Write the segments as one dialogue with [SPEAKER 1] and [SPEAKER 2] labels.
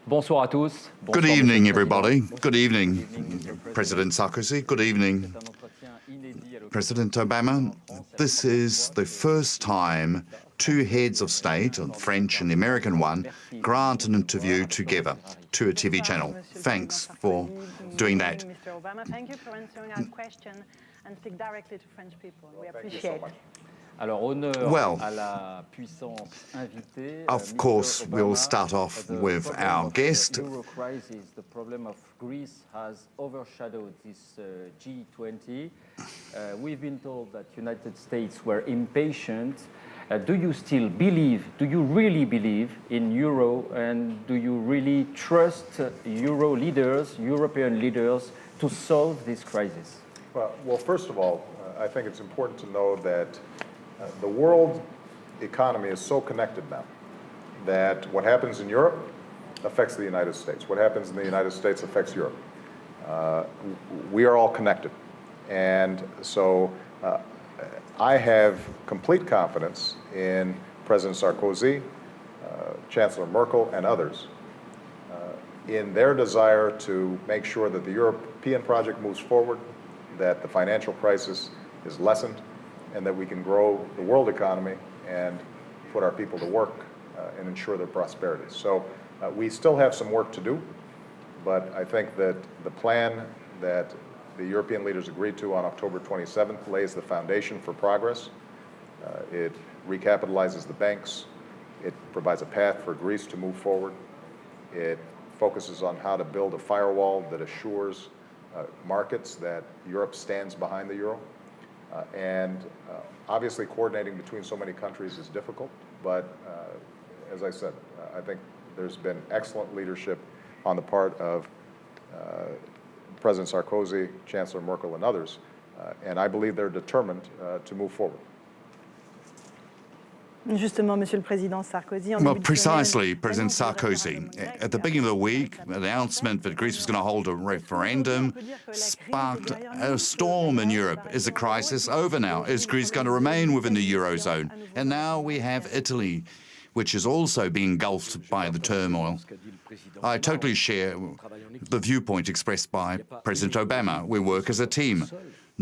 [SPEAKER 1] Bonsoir à tous.
[SPEAKER 2] Good evening, everybody. Good evening, President Sarkozy. Good evening, President Obama. This is the first time two heads of state, a French and the American one, grant an interview together to a TV channel. Thanks for doing that.
[SPEAKER 3] Mr. Obama, thank you for answering our question and speak directly to French people. We appreciate it.
[SPEAKER 2] Well, of course, we'll start off with our guest.
[SPEAKER 1] The euro crisis, the problem of Greece has overshadowed this G20. We've been told that United States were impatient. Do you still believe, do you really believe in euro, and do you really trust euro leaders, European leaders, to solve this crisis?
[SPEAKER 4] Well, first of all, I think it's important to know that the world economy is so connected now that what happens in Europe affects the United States. What happens in the United States affects Europe. We are all connected. And so I have complete confidence in President Sarkozy, Chancellor Merkel, and others in their desire to make sure that the European project moves forward, that the financial crisis is lessened, and that we can grow the world economy and put our people to work and ensure their prosperity. So we still have some work to do, but I think that the plan that the European leaders agreed to on October 27th lays the foundation for progress. It recapitalizes the banks. It provides a path for Greece to move forward. It focuses on how to build a firewall that assures markets that Europe stands behind the euro. Obviously, coordinating between so many countries is difficult, but as I said, I think there's been excellent leadership on the part of President Sarkozy, Chancellor Merkel, and others, and I believe they're determined to move forward.
[SPEAKER 3] Justement, Monsieur le Président Sarkozy.
[SPEAKER 2] Well, precisely, President Sarkozy. At the beginning of the week, the announcement that Greece was going to hold a referendum sparked a storm in Europe. Is the crisis over now? Is Greece going to remain within the Eurozone? And now we have Italy, which is also being engulfed by the turmoil. I totally share the viewpoint expressed by President Obama. We work as a team.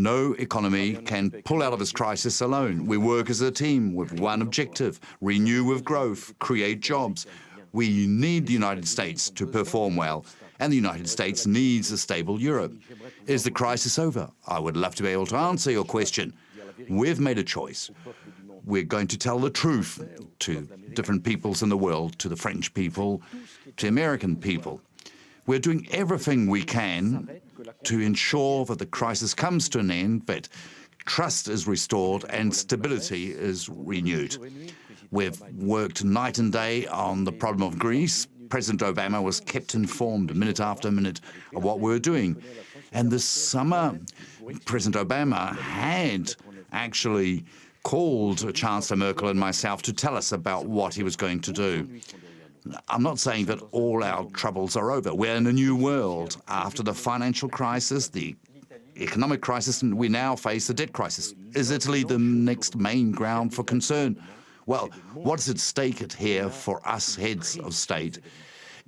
[SPEAKER 2] No economy can pull out of this crisis alone. We work as a team with one objective: renew with growth, create jobs. We need the United States to perform well, and the United States needs a stable Europe. Is the crisis over? I would love to be able to answer your question. We've made a choice. We're going to tell the truth to different peoples in the world, to the French people, to the American people. We're doing everything we can to ensure that the crisis comes to an end, that trust is restored and stability is renewed. We've worked night and day on the problem of Greece. President Obama was kept informed minute after minute of what we're doing. And this summer, President Obama had actually called Chancellor Merkel and myself to tell us about what he was going to do. I'm not saying that all our troubles are over. We're in a new world. After the financial crisis, the economic crisis, and we now face the debt crisis. Is Italy the next main ground for concern? Well, what's at stake here for us heads of state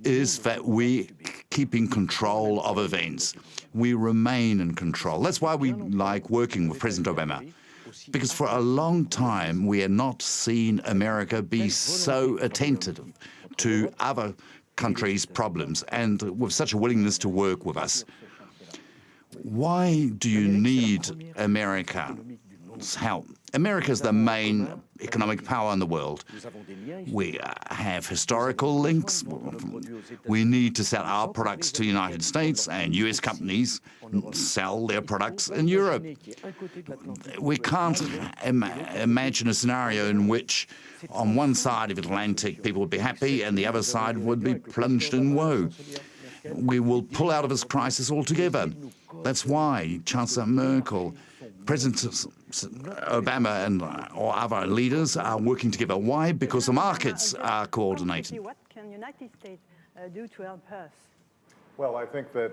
[SPEAKER 2] is that we keep in control of events. We remain in control. That's why we like working with President Obama. Because for a long time, we had not seen America be so attentive to other countries' problems and with such a willingness to work with us. Why do you need America's help? America is the main economic power in the world. We have historical links. We need to sell our products to the United States, and US companies sell their products in Europe. We can't imagine a scenario in which on one side of the Atlantic people would be happy and the other side would be plunged in woe. We will pull out of this crisis altogether. That's why Chancellor Merkel, President Obama and or other leaders are working together. Why? Because the markets are coordinated.
[SPEAKER 3] What can the United States do to help us?
[SPEAKER 4] Well, I think that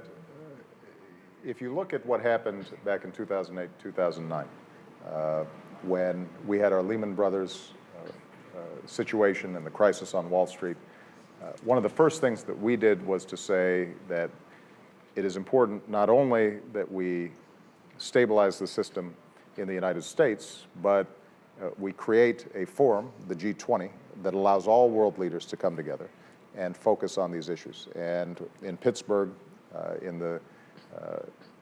[SPEAKER 4] if you look at what happened back in 2008, 2009, when we had our Lehman Brothers situation and the crisis on Wall Street, One of the first things that we did was to say that it is important not only that we stabilize the system in the United States, but we create a forum, the G20, that allows all world leaders to come together and focus on these issues. And in Pittsburgh, in the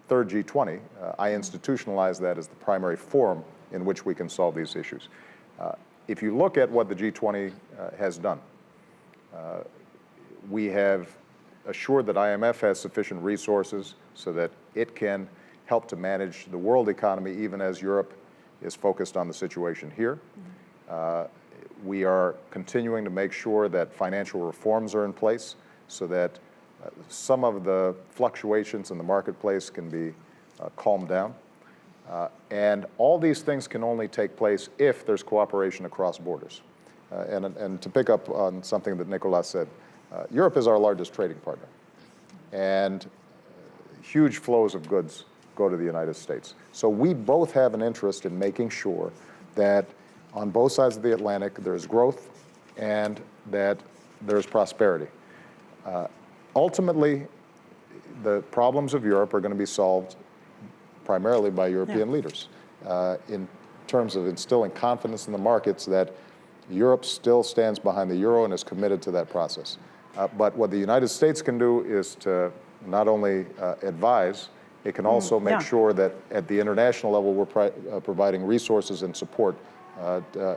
[SPEAKER 4] third G20, I institutionalized that as the primary forum in which we can solve these issues. If you look at what the G20 has done, we have assured that IMF has sufficient resources so that it can help to manage the world economy even as Europe is focused on the situation here. We are continuing to make sure that financial reforms are in place so that some of the fluctuations in the marketplace can be calmed down. And all these things can only take place if there's cooperation across borders. And to pick up on something that Nicolas said, Europe is our largest trading partner. And huge flows of goods go to the United States. So we both have an interest in making sure that on both sides of the Atlantic there's growth and that there's prosperity. Ultimately, the problems of Europe are going to be solved primarily by European leaders in terms of instilling confidence in the markets that Europe still stands behind the euro and is committed to that process. But what the United States can do is to not only advise, it can also make sure that at the international level we're providing resources and support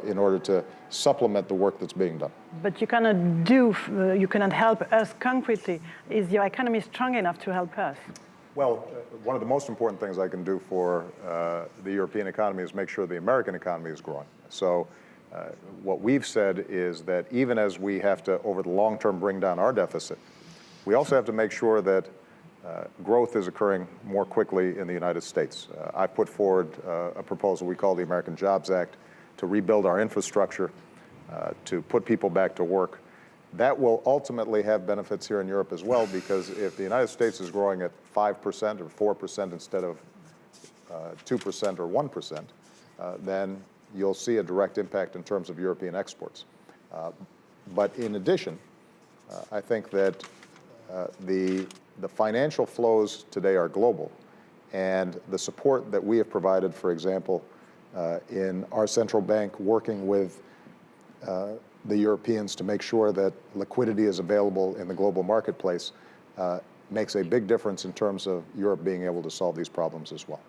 [SPEAKER 4] in order to supplement the work that's being done.
[SPEAKER 3] But you cannot help us concretely. Is your economy strong enough to help us?
[SPEAKER 4] Well, one of the most important things I can do for the European economy is make sure the American economy is growing. So what we've said is that even as we have to, over the long term, bring down our deficit, we also have to make sure that growth is occurring more quickly in the United States. I put forward a proposal we call the American Jobs Act to rebuild our infrastructure, to put people back to work. That will ultimately have benefits here in Europe as well, because if the United States is growing at 5% or 4% instead of 2% or 1%, then you'll see a direct impact in terms of European exports. But in addition, I think that the financial flows today are global, and the support that we have provided, for example, in our central bank working with the Europeans to make sure that liquidity is available in the global marketplace makes a big difference in terms of Europe being able to solve these problems as well.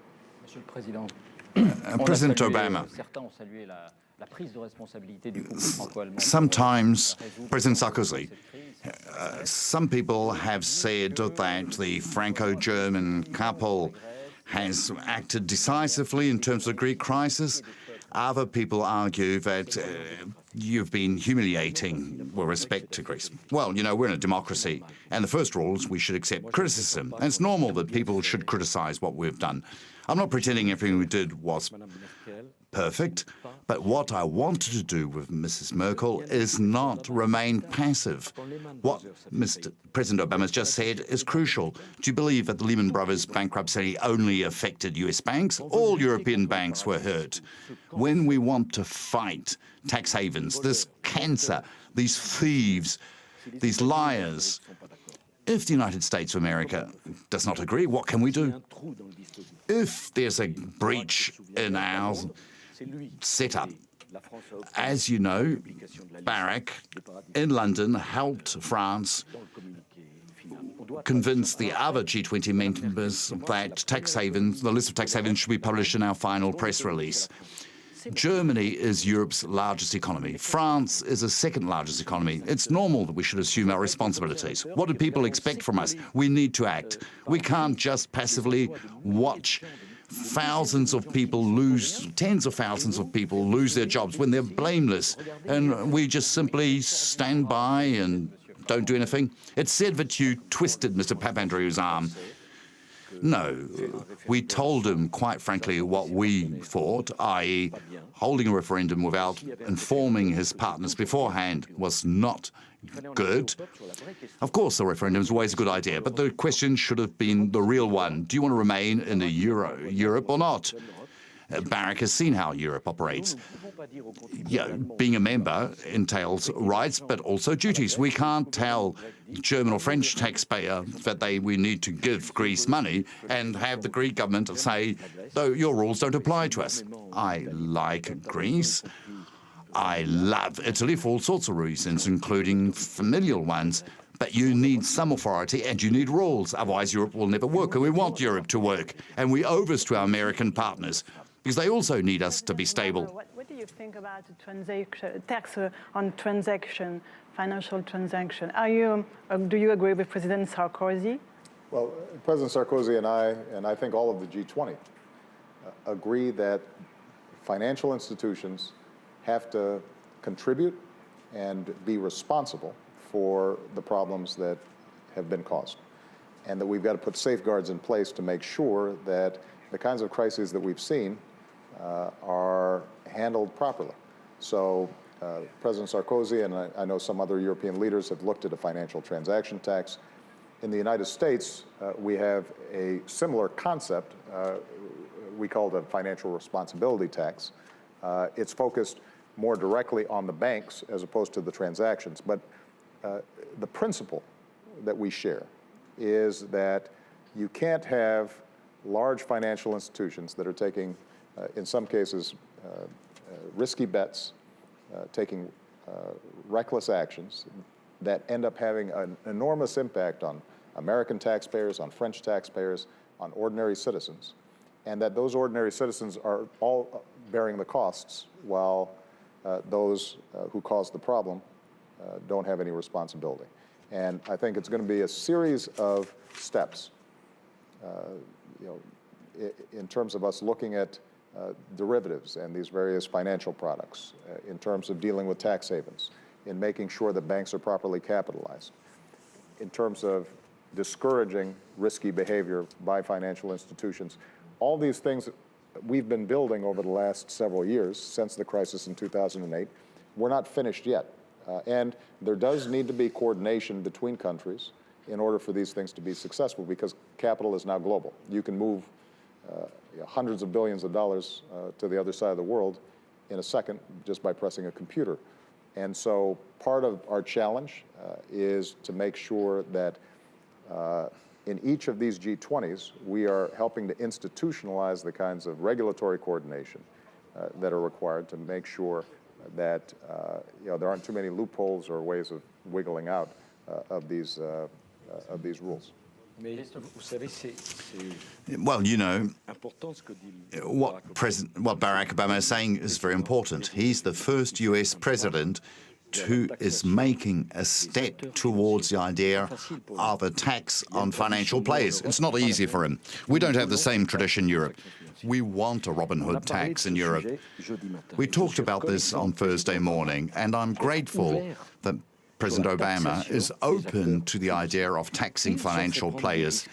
[SPEAKER 1] Monsieur le Président,
[SPEAKER 2] President Obama.
[SPEAKER 1] Certains ont salué la prise de responsabilité du couple franco-allemand.
[SPEAKER 2] Sometimes, President Sarkozy, some people have said that the Franco-German couple has acted decisively in terms of the Greek crisis. Other people argue that you've been humiliating with respect to Greece. Well, you know, we're in a democracy, and the first rule is we should accept criticism. And it's normal that people should criticize what we've done. I'm not pretending everything we did was perfect, but what I wanted to do with Mrs. Merkel is not remain passive. What Mr. President Obama has just said is crucial. Do you believe that the Lehman Brothers bankruptcy only affected US banks? All European banks were hurt. When we want to fight tax havens, this cancer, these thieves, these liars, if the United States of America does not agree, what can we do? If there's a breach in our setup, as you know, Barack in London helped France convince the other G20 members that tax havens, the list of tax havens, should be published in our final press release. Germany is Europe's largest economy. France is the second largest economy. It's normal that we should assume our responsibilities. What do people expect from us? We need to act. We can't just passively watch thousands of people lose, tens of thousands of people lose their jobs when they're blameless, and we just simply stand by and don't do anything. It's said that you twisted Mr. Papandreou's arm. No, we told him, quite frankly, what we thought, i.e. holding a referendum without informing his partners beforehand was not good. Of course, the referendum is always a good idea, but the question should have been the real one. Do you want to remain in the Europe or not? Barack has seen how Europe operates. Yeah, being a member entails rights, but also duties. We can't tell German or French taxpayer that we need to give Greece money and have the Greek government say, no, your rules don't apply to us. I like Greece. I love Italy for all sorts of reasons, including familial ones. But you need some authority and you need rules. Otherwise, Europe will never work. And we want Europe to work. And we owe this to our American partners because they also need us to be stable.
[SPEAKER 3] What do you think about the transaction, tax on transaction, financial transaction? Do you agree with President Sarkozy?
[SPEAKER 4] Well, President Sarkozy and I think all of the G20 agree that financial institutions have to contribute and be responsible for the problems that have been caused, and that we've got to put safeguards in place to make sure that the kinds of crises that we've seen are handled properly. So President Sarkozy and I know some other European leaders have looked at a financial transaction tax. In the United States, we have a similar concept. We call it a financial responsibility tax. It's focused more directly on the banks as opposed to the transactions. But the principle that we share is that you can't have large financial institutions that are taking, in some cases, risky bets, taking reckless actions that end up having an enormous impact on American taxpayers, on French taxpayers, on ordinary citizens, and that those ordinary citizens are all bearing the costs while those who caused the problem don't have any responsibility. And I think it's going to be a series of steps, in terms of us looking at derivatives and these various financial products, in terms of dealing with tax havens, in making sure that banks are properly capitalized, in terms of discouraging risky behavior by financial institutions. All these things we've been building over the last several years since the crisis in 2008. We're not finished yet. And there does need to be coordination between countries in order for these things to be successful, because capital is now global. You can move hundreds of billions of dollars to the other side of the world in a second just by pressing a computer. And so part of our challenge is to make sure that in each of these G20s, we are helping to institutionalize the kinds of regulatory coordination that are required to make sure that there aren't too many loopholes or ways of wiggling out of these rules.
[SPEAKER 2] Well, you know, what Barack Obama is saying is very important. He's the first US president who is making a step towards the idea of a tax on financial players. It's not easy for him. We don't have the same tradition in Europe. We want a Robin Hood tax in Europe. We talked about this on Thursday morning, and I'm grateful that President Obama is open to the idea of taxing financial players.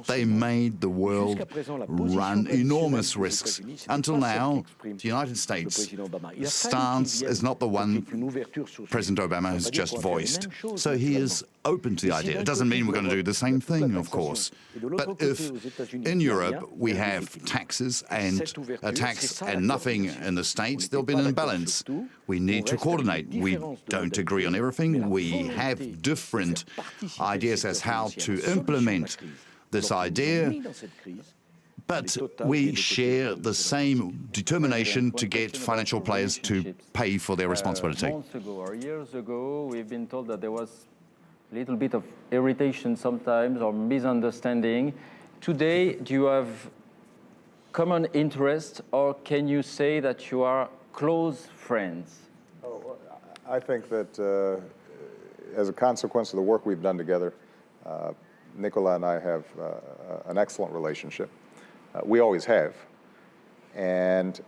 [SPEAKER 2] They made the world run enormous risks. Until now, the United States' stance is not the one President Obama has just voiced. So he is open to the idea. It doesn't mean we're going to do the same thing, of course. But if in Europe we have taxes and a tax and nothing in the States, there'll be an imbalance. We need to coordinate. We don't agree on everything. We have different ideas as how to implement this idea, but we share the same determination to get financial players to pay for their responsibility.
[SPEAKER 1] Months ago or years ago, we've been told that there was a little bit of irritation sometimes or misunderstanding. Today, do you have common interest, or can you say that you are close friends?
[SPEAKER 4] Oh, I think that as a consequence of the work we've done together, Nicola and I have an excellent relationship. We always have. And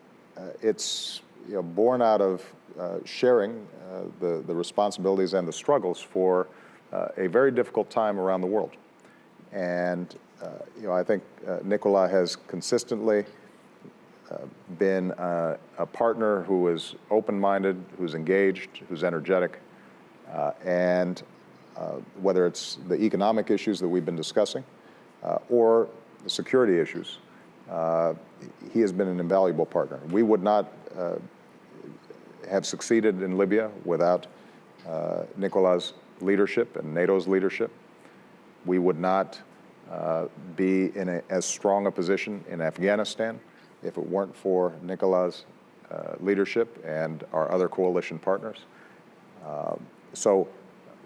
[SPEAKER 4] it's born out of sharing the responsibilities and the struggles for a very difficult time around the world. And I think Nicola has consistently been a partner who is open-minded, who's engaged, who's energetic, and whether it's the economic issues that we've been discussing or the security issues, he has been an invaluable partner. We would not have succeeded in Libya without Nicolas' leadership and NATO's leadership. We would not be in as strong a position in Afghanistan if it weren't for Nicolas' leadership and our other coalition partners. So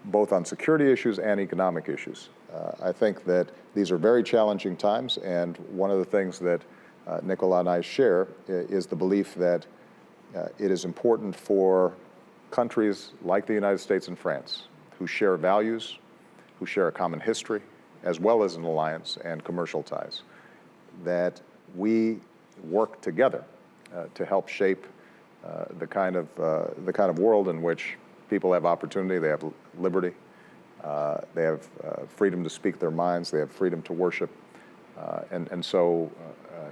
[SPEAKER 4] both on security issues and economic issues, I think that these are very challenging times, and one of the things that Nicolas and I share is the belief that it is important for countries like the United States and France, who share values, who share a common history, as well as an alliance and commercial ties, that we work together to help shape the kind of world in which people have opportunity, they have liberty, they have freedom to speak their minds, they have freedom to worship, and so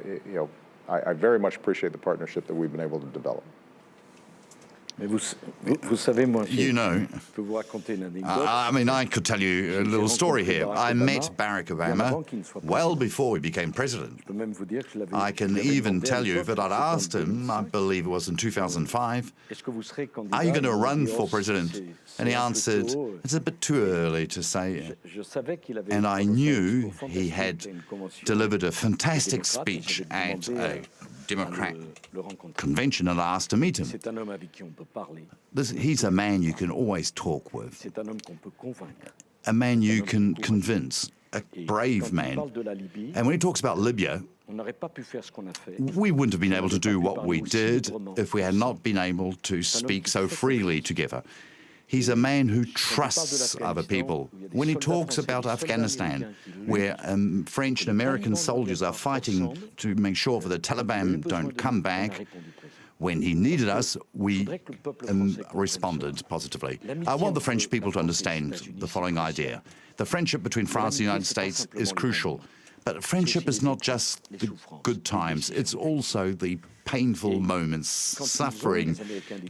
[SPEAKER 4] you know, I very much appreciate the partnership that we've been able to develop.
[SPEAKER 5] Vous savez, moi,
[SPEAKER 2] You know,
[SPEAKER 5] je peux vous raconter une anecdote.
[SPEAKER 2] I mean, I could tell you a little story here. I met Barack Obama well before he became president.
[SPEAKER 5] Je peux même vous dire que je l'avais-
[SPEAKER 2] I can
[SPEAKER 5] je l'avais
[SPEAKER 2] even
[SPEAKER 5] demandé à
[SPEAKER 2] tell you
[SPEAKER 5] l'époque,
[SPEAKER 2] that I'd
[SPEAKER 5] c'était en
[SPEAKER 2] asked him, I
[SPEAKER 5] 2005,
[SPEAKER 2] believe it was in 2005,
[SPEAKER 5] est-ce que vous serez candidat?
[SPEAKER 2] are you going to
[SPEAKER 5] Il m'a
[SPEAKER 2] run
[SPEAKER 5] dit,
[SPEAKER 2] for
[SPEAKER 5] oh,
[SPEAKER 2] president?
[SPEAKER 5] c'est
[SPEAKER 2] And he
[SPEAKER 5] un peu
[SPEAKER 2] answered,
[SPEAKER 5] tôt.
[SPEAKER 2] it's a bit too early to say.
[SPEAKER 5] Je savais qu'il avait
[SPEAKER 2] And I
[SPEAKER 5] prononcé un
[SPEAKER 2] knew
[SPEAKER 5] discours
[SPEAKER 2] he
[SPEAKER 5] fantastique
[SPEAKER 2] had
[SPEAKER 5] à une convention
[SPEAKER 2] delivered a
[SPEAKER 5] des
[SPEAKER 2] fantastic
[SPEAKER 5] démocrates,
[SPEAKER 2] speech
[SPEAKER 5] et j'avais
[SPEAKER 2] at
[SPEAKER 5] demandé
[SPEAKER 2] a Democrat
[SPEAKER 5] le rencontrer.
[SPEAKER 2] convention and I asked to meet him.
[SPEAKER 5] C'est un homme avec qui on peut parler.
[SPEAKER 2] He's a man you can always talk with,
[SPEAKER 5] C'est un homme qu'on peut convaincre.
[SPEAKER 2] a man you can convince, a
[SPEAKER 5] Et
[SPEAKER 2] brave
[SPEAKER 5] quand il
[SPEAKER 2] man.
[SPEAKER 5] parle de la Libye,
[SPEAKER 2] And when he talks about Libya,
[SPEAKER 5] on n'aurait pas pu faire ce qu'on a fait.
[SPEAKER 2] we wouldn't have been able to do what we did if we had not been able to speak so freely together. He's a man who trusts other people. When he talks about Afghanistan, where French and American soldiers are fighting to make sure that the Taliban don't come back, when he needed us, we responded positively. I want the French people to understand the following idea. The friendship between France and the United States is crucial. But friendship is not just the good times, it's also the painful moments, suffering,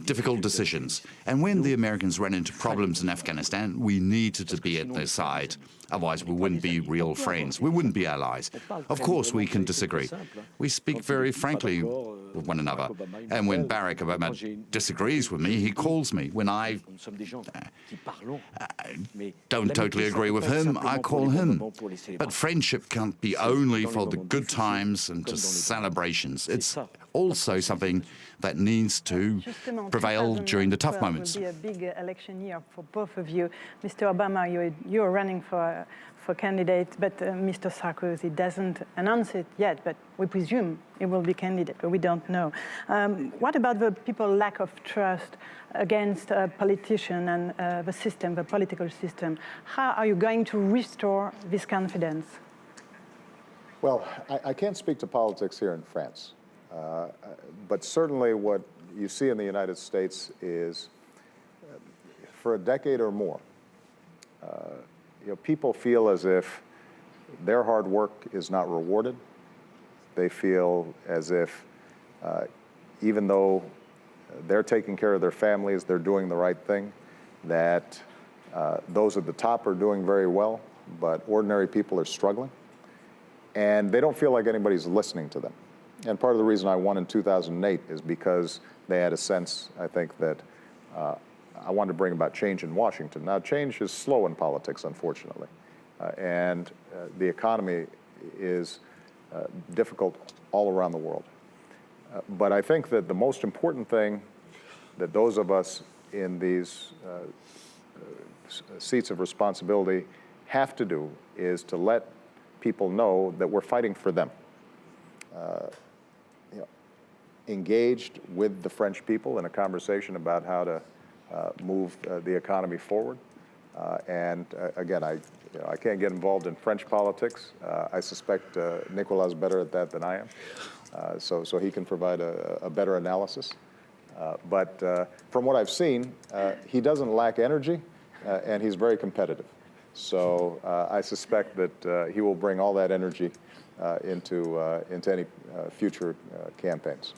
[SPEAKER 2] difficult decisions. And when the Americans ran into problems in Afghanistan, we needed to be at their side. Otherwise, we wouldn't be real friends. We wouldn't be allies. Of course, we can disagree. We speak very frankly with one another. And when Barack Obama disagrees with me, he calls me. When I don't totally agree with him, I call him. But friendship can't be only for the good times and just celebrations. It's also something that needs to prevail during the tough moments.
[SPEAKER 3] It will be a big election year for both of you. Mr. Obama, you're running for candidate, but Mr. Sarkozy doesn't announce it yet, but we presume he will be candidate, but we don't know. What about the people's lack of trust against a politician and the system, the political system? How are you going to restore this confidence?
[SPEAKER 4] Well, I can't speak to politics here in France, but certainly what you see in the United States is, for a decade or more, people feel as if their hard work is not rewarded. They feel as if even though they're taking care of their families, they're doing the right thing, that those at the top are doing very well, but ordinary people are struggling. And they don't feel like anybody's listening to them. And part of the reason I won in 2008 is because they had a sense, I think, that I wanted to bring about change in Washington. Now, change is slow in politics, unfortunately. And the economy is difficult all around the world. But I think that the most important thing that those of us in these seats of responsibility have to do is to let people know that we're fighting for them. Engaged with the French people in a conversation about how to move the economy forward. And again, I can't get involved in French politics. I suspect Nicolas is better at that than I am, so he can provide a better analysis. But from what I've seen, he doesn't lack energy, and he's very competitive. So I suspect that he will bring all that energy into any future campaigns.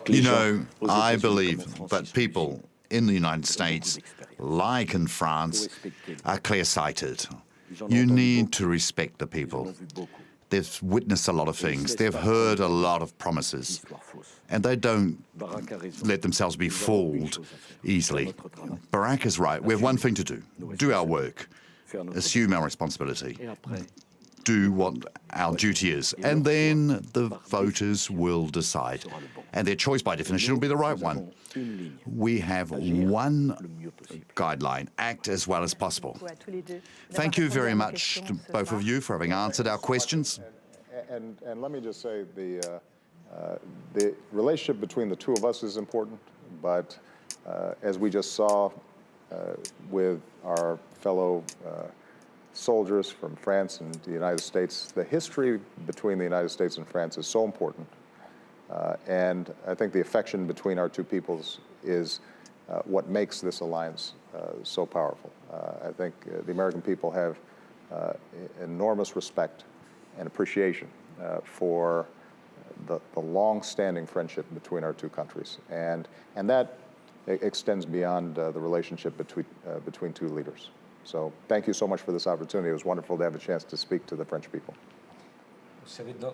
[SPEAKER 2] You know, I believe that people in the United States, like in France, are clear-sighted. You need to respect the people. They've witnessed a lot of things. They've heard a lot of promises.
[SPEAKER 5] Histoire fausse.
[SPEAKER 2] And they don't
[SPEAKER 5] Barack a raison.
[SPEAKER 2] let themselves be
[SPEAKER 5] Nous avons une
[SPEAKER 2] fooled
[SPEAKER 5] chose à faire.
[SPEAKER 2] easily.
[SPEAKER 5] Faire notre travail.
[SPEAKER 2] Barack is right. We have one thing to do our work,
[SPEAKER 5] Faire notre
[SPEAKER 2] assume our responsibility,
[SPEAKER 5] Et après,
[SPEAKER 2] do what our duty is, and then the voters will decide. And their choice, by definition, will be the right
[SPEAKER 5] nous
[SPEAKER 2] one.
[SPEAKER 5] avons une ligne.
[SPEAKER 2] We have one
[SPEAKER 5] Le mieux possible.
[SPEAKER 2] guideline, act as well as possible.
[SPEAKER 3] À tous les deux
[SPEAKER 2] Thank
[SPEAKER 3] d'avoir
[SPEAKER 2] you very
[SPEAKER 3] répondu à nos
[SPEAKER 2] much to
[SPEAKER 3] questions ce
[SPEAKER 2] both of
[SPEAKER 3] soir.
[SPEAKER 2] you for having answered our questions.
[SPEAKER 4] And let me just say, the relationship between the two of us is important, but as we just saw with our fellow soldiers from France and the United States, the history between the United States and France is so important. And I think the affection between our two peoples is what makes this alliance so powerful. I think the American people have enormous respect and appreciation for the long-standing friendship between our two countries. And that extends beyond the relationship between two leaders. So thank you so much for this opportunity. It was wonderful to have a chance to speak to the French people.
[SPEAKER 5] Vous savez, dans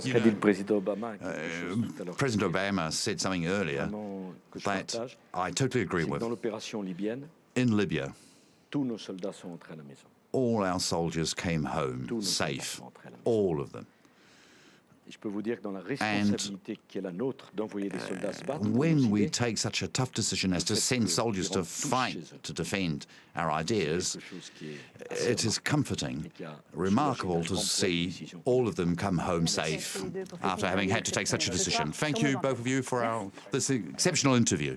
[SPEAKER 5] ce
[SPEAKER 2] You
[SPEAKER 5] qu'a dit
[SPEAKER 2] know,
[SPEAKER 5] le président Obama, quelque chose tout à l'heure
[SPEAKER 2] President Obama said something earlier
[SPEAKER 5] vraiment que je
[SPEAKER 2] that
[SPEAKER 5] partage,
[SPEAKER 2] I totally agree
[SPEAKER 5] c'est que
[SPEAKER 2] with.
[SPEAKER 5] dans l'opération libyenne,
[SPEAKER 2] In Libya,
[SPEAKER 5] tous nos soldats sont entrés à la maison.
[SPEAKER 2] all our soldiers came home
[SPEAKER 5] Tous nos soldats
[SPEAKER 2] safe,
[SPEAKER 5] sont entrés à la maison.
[SPEAKER 2] all of them.
[SPEAKER 5] Et je peux vous dire que dans la responsabilité qui est la nôtre d'envoyer des soldats se battre, pour
[SPEAKER 2] When
[SPEAKER 5] nos
[SPEAKER 2] we
[SPEAKER 5] idées,
[SPEAKER 2] take such a tough decision as to send soldiers to fight to defend our ideas,
[SPEAKER 5] quelque chose qui est assez
[SPEAKER 2] it is comforting,
[SPEAKER 5] qui a
[SPEAKER 2] remarkable to
[SPEAKER 5] soulagé
[SPEAKER 2] see
[SPEAKER 5] d'emploi de décision.
[SPEAKER 2] all of them come home safe after having had to take such a decision. Thank you, both of you, for this exceptional interview.